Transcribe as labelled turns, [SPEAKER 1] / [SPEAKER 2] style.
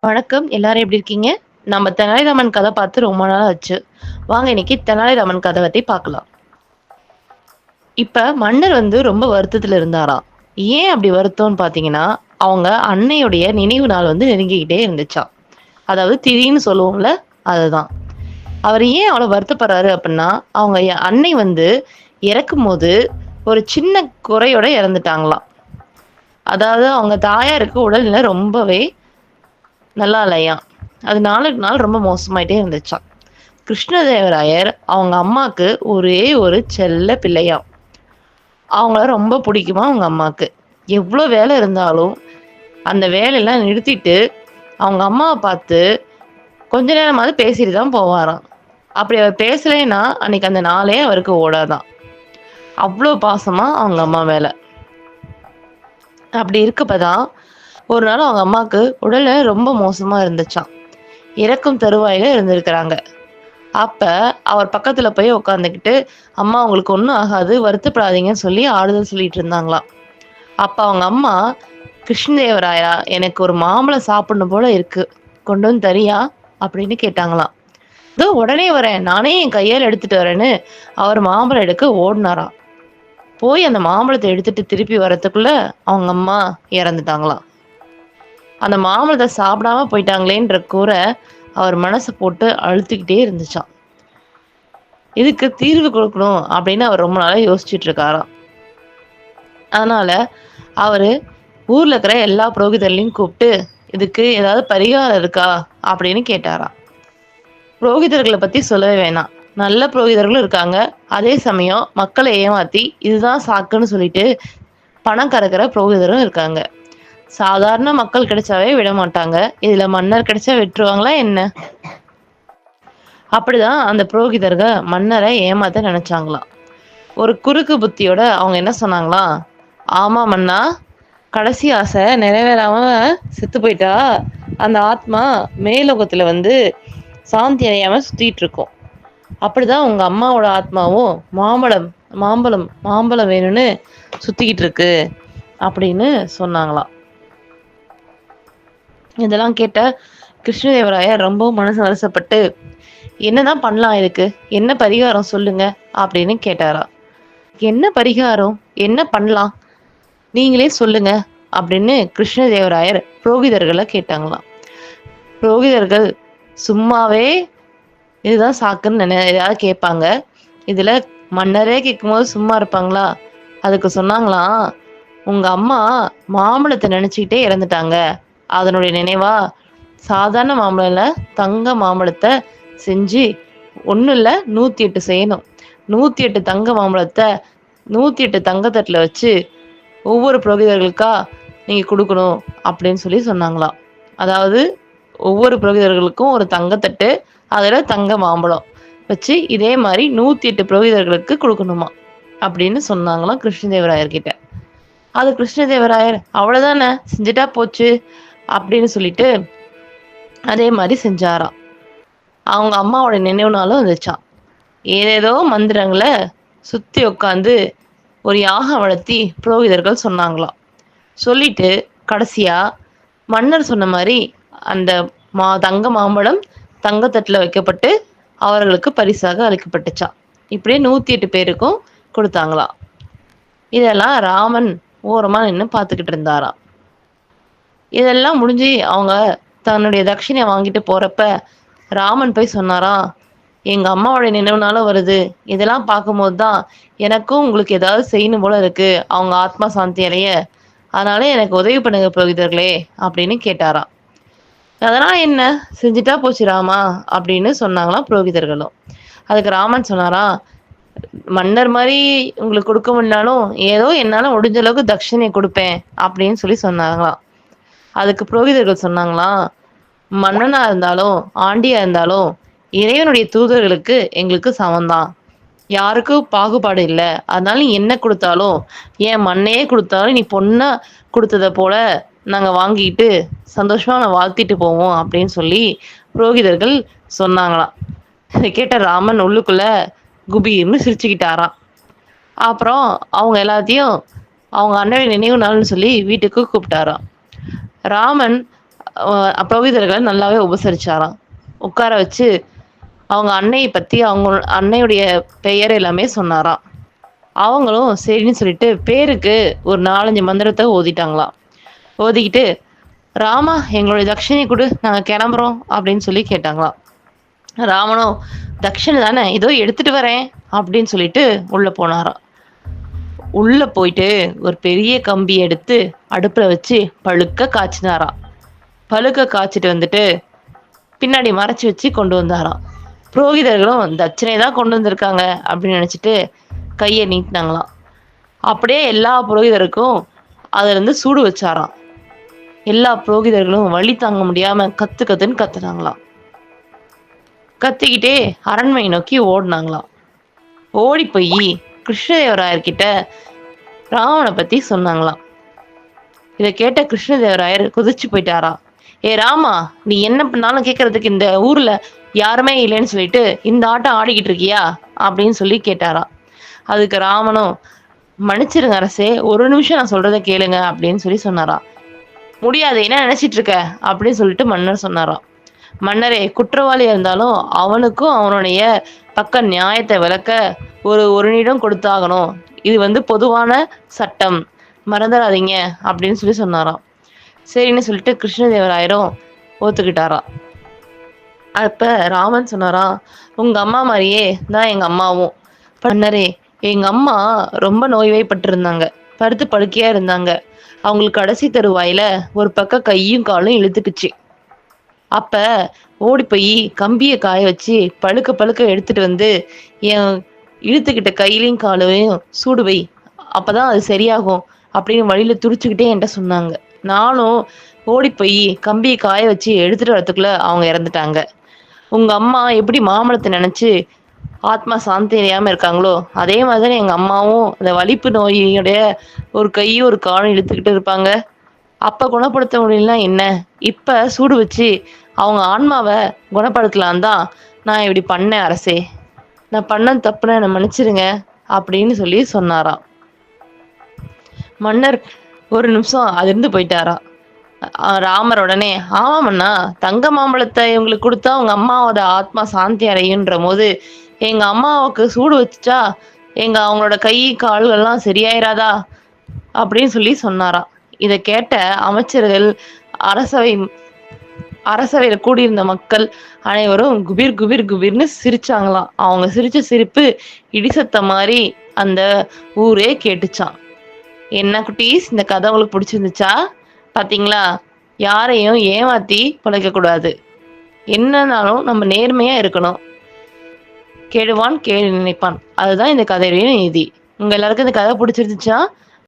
[SPEAKER 1] வணக்கம். எல்லாரும் எப்படி இருக்கீங்க? நம்ம தெனாலிராமன் கதை பார்த்து ரொம்ப நாள் ஆச்சு. வாங்க இன்னைக்கு தெனாலிராமன் கதை பத்தி பார்க்கலாம். இப்ப மன்னர் ரொம்ப வருத்தத்துல இருந்தாராம். ஏன் அப்படி வருத்தம்னு பார்த்தீங்கன்னா, அவங்க அன்னையுடைய நினைவு நாள் நெருங்கிக்கிட்டே இருந்துச்சாம். அதாவது திதின்னு சொல்லுவோம்ல, அதுதான். அவர் ஏன் அவ்வளவு வருத்தப்படுறாரு அப்படின்னா, அவங்க அன்னை இறக்கும்போது ஒரு சின்ன குறையோட இறந்துட்டாங்களாம். அதாவது அவங்க தாயாருக்கு உடல்நிலை ரொம்பவே நல்லா இல்லையாம். அது நாளுக்கு நாள் ரொம்ப மோசமாயிட்டே இருந்துச்சாம். கிருஷ்ணதேவராயர் அவங்க அம்மாக்கு ஒரே ஒரு செல்ல பிள்ளையாம். அவங்கள ரொம்ப பிடிக்குமா அவங்க அம்மாக்கு. எவ்ளோ வேலை இருந்தாலும், அந்த வேலையெல்லாம் நிறுத்திட்டு, அவங்க அம்மாவ பார்த்து கொஞ்ச நேரமாவது பேசிட்டு தான் போவாராம். அப்படி அவர் பேசலைன்னா, அன்னைக்கு அந்த நாளே அவருக்கு ஓடாதாம். அவ்ளோ பாசமா அவங்க அம்மா மேல. அப்படி இருக்கப்ப தான், ஒரு நாள் அவங்க அம்மாக்கு உடல்நிலை ரொம்ப மோசமா இருந்துச்சாம். இறக்கும் தருவாயில இருந்திருக்கிறாங்க. அப்ப அவர் பக்கத்துல போய் உட்காந்துக்கிட்டு, "அம்மா உங்களுக்கு ஒண்ணும் ஆகாது, வருத்தப்படாதீங்கன்னு" சொல்லி ஆறுதல் சொல்லிட்டு இருந்தாங்களாம். அப்ப அவங்க அம்மா, "கிருஷ்ணதேவராயா, எனக்கு ஒரு மாம்பழம் சாப்பிடணும் போல இருக்கு. கொண்டு வந்து தரியா?" அப்படின்னு கேட்டாங்களாம். "இதோ உடனே வரேன். நானே என் கையால எடுத்துட்டு வரேன்னு" அவர் மாம்பழம் எடுக்க ஓடுனாராம். போய் அந்த மாம்பழத்த எடுத்துட்டு திருப்பி வரதுக்குள்ள அவங்க அம்மா இறந்துட்டாங்களாம். அந்த மாம்பழத்த சாப்பிடாம போயிட்டாங்களேன்ற கூரை அவர் மனச போட்டு அழுத்திக்கிட்டே இருந்துச்சாம். இதுக்கு தீர்வு கொடுக்கணும் அப்படின்னு அவர் ரொம்ப நாளா யோசிச்சுட்டு இருக்காராம். அதனால அவரு ஊர்ல இருக்கிற எல்லா புரோகிதர்களையும் கூப்பிட்டு, இதுக்கு ஏதாவது பரிகாரம் இருக்கா அப்படின்னு கேட்டாராம். புரோகிதர்களை பத்தி சொல்லவே வேணாம். நல்ல புரோகிதர்களும் இருக்காங்க. அதே சமயம் மக்களை ஏமாத்தி இதுதான் சாக்குன்னு சொல்லிட்டு பணம் கறக்கிற புரோகிதரும் இருக்காங்க. சாதாரண மக்கள் கிடைச்சாவே விட மாட்டாங்க. இதுல மன்னர் கிடைச்சா விட்டுருவாங்களா என்ன? அப்படிதான் அந்த புரோகிதர்கள் மன்னரை ஏமாத்த நினைச்சாங்களாம். ஒரு குறுக்கு புத்தியோட அவங்க என்ன சொன்னாங்களாம், ஆமா மன்னா, கடைசி ஆசை நிறைவேறாம செத்து போயிட்டா அந்த ஆத்மா மேலோகத்துல சாந்தி அடையாம சுத்திட்டு இருக்கும். அப்படிதான் உங்க அம்மாவோட ஆத்மாவும் மாம்பழம் மாம்பழம் மாம்பழம் வேணும்னு சுத்திக்கிட்டு இருக்கு அப்படின்னு சொன்னாங்களாம். இதெல்லாம் கேட்ட கிருஷ்ணதேவராயர் ரொம்ப மனசு வருத்தப்பட்டு, என்னதான் பண்ணலாம் இதுக்கு? என்ன பரிகாரம் சொல்லுங்க அப்படின்னு கேட்டாரா. என்ன பரிகாரம்? என்ன பண்ணலாம்? நீங்களே சொல்லுங்க அப்படின்னு கிருஷ்ணதேவராயர் புரோகிதர்களை கேட்டாங்களாம். புரோகிதர்கள் சும்மாவே இதுதான் சாக்குன்னு ஏதாவது கேட்பாங்க. இதுல மன்னரே கேட்கும்போது சும்மா இருப்பாங்களா? அதுக்கு சொன்னாங்களாம், உங்க அம்மா மாம்பழத்தை நினைச்சுக்கிட்டே இறந்துட்டாங்க. அதனுடைய நினைவா சாதாரண மாம்பழம் இல்ல, தங்க மாம்பழத்தை செஞ்சு ஒண்ணும் இல்ல 108 செய்யணும். 108 தங்க மாம்பழத்தை 108 தங்கத்தட்டுல வச்சு ஒவ்வொரு புரோகிதர்களுக்கா நீங்க கொடுக்கணும் அப்படின்னு சொல்லி சொன்னாங்களாம். அதாவது ஒவ்வொரு புரோகிதர்களுக்கும் ஒரு தங்கத்தட்டு, அதுல தங்க மாம்பழம் வச்சு இதே மாதிரி 108 புரோகிதர்களுக்கு கொடுக்கணுமா அப்படின்னு சொன்னாங்களாம் கிருஷ்ணதேவராயர் கிட்ட. அது கிருஷ்ணதேவராயர் அவ்வளவுதானே செஞ்சுட்டா போச்சு அப்படின்னு சொல்லிட்டு அதே மாதிரி செஞ்சாராம். அவங்க அம்மாவோட நினைவு நாளும் வந்துச்சாம். ஏதேதோ மந்திரங்களை சுத்தி உட்காந்து ஒரு யாகம் வளர்த்தி புரோகிதர்கள் சொன்னாங்களாம். சொல்லிட்டு கடைசியா மன்னர் சொன்ன மாதிரி அந்த தங்க மாம்பழம் தங்கத்தட்டுல வைக்கப்பட்டு அவர்களுக்கு பரிசாக அளிக்கப்பட்டுச்சாம். இப்படியே 108 பேருக்கும் கொடுத்தாங்களாம். இதெல்லாம் ராமன் ஓரமா நின்று பார்த்துக்கிட்டு இருந்தாராம். இதெல்லாம் முடிஞ்சு அவங்க தன்னுடைய தட்சிணை வாங்கிட்டு போறப்ப ராமன் போய் சொன்னாராம், எங்க அம்மாவோட நினைவுனால வருது. இதெல்லாம் பார்க்கும்போது தான் எனக்கும் உங்களுக்கு ஏதாவது செய்யணும் போல இருக்கு, அவங்க ஆத்மா சாந்தி அடைய. அதனால எனக்கு உதவி பண்ணுங்க புரோகிதர்களே அப்படின்னு கேட்டாராம். அதெல்லாம் என்ன, செஞ்சுட்டா போச்சு ராமா அப்படின்னு சொன்னாங்களாம் புரோகிதர்களும். அதுக்கு ராமன் சொன்னாராம், மன்னர் மாதிரி உங்களுக்கு கொடுக்க முடியலாலும் ஏதோ என்னால முடிஞ்ச அளவுக்கு தட்சிணை கொடுப்பேன் அப்படின்னு சொல்லி சொன்னாங்களாம். அதுக்கு புரோகிதர்கள் சொன்னாங்களாம், மன்னனா இருந்தாலும் ஆண்டியா இருந்தாலும் இறைவனுடைய தூதர்களுக்கு எங்களுக்கு சமம்தான். யாருக்கும் பாகுபாடு இல்லை. அதனால நீ என்ன கொடுத்தாலும், ஏன் மண்ணையே கொடுத்தாலும் நீ பொண்ணா கொடுத்தத போல நாங்க வாங்கிட்டு சந்தோஷமா நான் வாழ்த்திட்டு போவோம் அப்படின்னு சொல்லி புரோகிதர்கள் சொன்னாங்களாம். இதை கேட்ட ராமன் உள்ளுக்குள்ள குபீர்னு சிரிச்சுக்கிட்டாராம். அப்புறம் அவங்க எல்லாத்தையும் அவங்க அண்ணன் நினைவு நாள்னு சொல்லி வீட்டுக்கு கூப்பிட்டாராம். ராமன் புரோகிதர்களை நல்லாவே உபசரிச்சாராம். உட்கார வச்சு அவங்க அன்னைய பத்தி, அவங்க அன்னையுடைய பெயர் எல்லாமே சொன்னாராம். அவங்களும் சரின்னு சொல்லிட்டு பேருக்கு ஒரு 4, 5 மந்திரத்த ஓதிட்டாங்களாம். ஓதிக்கிட்டு, "ராமா எங்களுடைய தட்சிணை குடு, நாங்க கிளம்புறோம்" அப்படின்னு சொல்லி கேட்டாங்களாம். ராமனும், "தட்சிணை தானே, இதோ எடுத்துட்டு வரேன்" அப்படின்னு சொல்லிட்டு உள்ள போனாராம். உள்ள போயிட்டு ஒரு பெரிய கம்பி எடுத்து அடுப்புல வச்சு பழுக்க காய்ச்சினாராம். பழுக்க காய்ச்சிட்டு வந்துட்டு பின்னாடி மறைச்சு வச்சு கொண்டு வந்தாராம். புரோகிதர்களும் தட்சணை தான் கொண்டு வந்திருக்காங்க அப்படின்னு நினைச்சிட்டு கையை நீட்டினாங்களாம். அப்படியே எல்லா புரோகிதருக்கும் அதுல இருந்து சூடு வச்சாராம். எல்லா புரோகிதர்களும் வலி தாங்க முடியாம கத்து கத்துன்னு கத்துனாங்களாம். கத்திக்கிட்டே அரண்மனை நோக்கி ஓடினாங்களாம். ஓடி போய் கிருஷ்ணதேவராயர்கிட்ட ராவனை பத்தி சொன்னாங்களாம். இதை கேட்ட கிருஷ்ணதேவராயர் குதிச்சு போயிட்டாராம். "ஏ ராமா, நீ என்ன பண்ணாலும் கேட்கறதுக்கு இந்த ஊர்ல யாருமே இல்லைன்னு சொல்லிட்டு இந்த ஆட்டம் ஆடிக்கிட்டு இருக்கியா?" அப்படின்னு சொல்லி கேட்டாராம். அதுக்கு ராமனும், "மன்னிச்சிருங்க அரசே, ஒரு நிமிஷம் நான் சொல்றதை கேளுங்க" அப்படின்னு சொல்லி சொன்னாராம். "முடியாது, என்ன நினைச்சிட்டு இருக்க?" அப்படின்னு சொல்லிட்டு மன்னர் சொன்னாராம். "மன்னரே, குற்றவாளியா இருந்தாலும் அவனுக்கும் அவனுடைய பக்க நியாயத்தை விளக்க ஒரு நிமிடம் கொடுத்தாகணும். இது பொதுவான சட்டம், மறந்துடாதீங்க" அப்படின்னு சொல்லி சொன்னாராம். சரின்னு சொல்லிட்டு கிருஷ்ணதேவராயரும் ஒத்துக்கிட்டாராம். அப்ப ராமன் சொன்னாராம், "உங்க அம்மா மாதிரியே தான் எங்க அம்மாவும். மன்னரே, எங்க அம்மா ரொம்ப நோய்வாய்ப்பட்டிருந்தாங்க. படுத்து படுக்கையா இருந்தாங்க. அவங்களுக்கு கடைசி தருவாயில ஒரு பக்கம் கையும் காலும் இழுத்துக்குச்சு. அப்ப ஓடி போய் கம்பிய காய வச்சு பழுக்க பழுக்க எடுத்துட்டு வந்து என் இழுத்துக்கிட்ட கையிலையும் காலையும் சூடு வை, அப்பதான் அது சரியாகும்" அப்படின்னு வழியில துடிச்சுக்கிட்டே என்கிட்ட சொன்னாங்க. நானும் ஓடி போய் கம்பியை காய வச்சு எடுத்துட்டு வரதுக்குள்ள அவங்க இறந்துட்டாங்க. உங்க அம்மா எப்படி மாமலத்தை நினைச்சு ஆத்மா சாந்தி அடையாம இருக்காங்களோ, அதே மாதிரி எங்க அம்மாவும் அந்த வலிப்பு நோயுடைய ஒரு கையும் ஒரு காலும் இழுத்துக்கிட்டு இருப்பாங்க. அப்ப குணப்படுத்த முடியலன்னா என்ன, இப்ப சூடு வச்சு அவங்க ஆன்மாவை குணப்படுத்தலாம் தான் நான் இப்படி பண்ணேன் அரசே. நான் பண்ண தப்புன்னு என்னை மன்னிச்சிருங்க அப்படின்னு சொல்லி சொன்னாராம். மன்னர் ஒரு நிமிஷம் அதிர்ந்து போயிட்டாராம். ராமர் உடனே, "ஆமாமண்ணா, தங்க மாம்பழத்தை இவங்களுக்கு கொடுத்தா உங்க அம்மாவோட ஆத்மா சாந்தி அடையுன்ற போது எங்க அம்மாவுக்கு சூடு வச்சுட்டா அவங்களோட கை கால்கள்லாம் சரியாயிராதா?" அப்படின்னு சொல்லி சொன்னாராம். இதை கேட்ட அமைச்சர்கள், அரசவை அரசவையில கூடியிருந்த மக்கள் அனைவரும் குபீர் குபீர் குபீர்னு சிரிச்சாங்களாம். அவங்க சிரிச்ச சிரிப்பு இடிசத்த மாதிரி அந்த ஊரே கேட்டுச்சான். என்ன குட்டீஸ், இந்த கதை உங்களுக்கு பிடிச்சிருந்துச்சா? பாத்தீங்களா? யாரையும் ஏமாத்தி பிழைக்க கூடாது. என்னன்னாலும் நம்ம நேர்மையா இருக்கணும். கேடுவான் கேடு நினைப்பான். அதுதான் இந்த கதையுடைய நீதி. உங்க எல்லாருக்கும் இந்த கதை பிடிச்சிருந்துச்சா?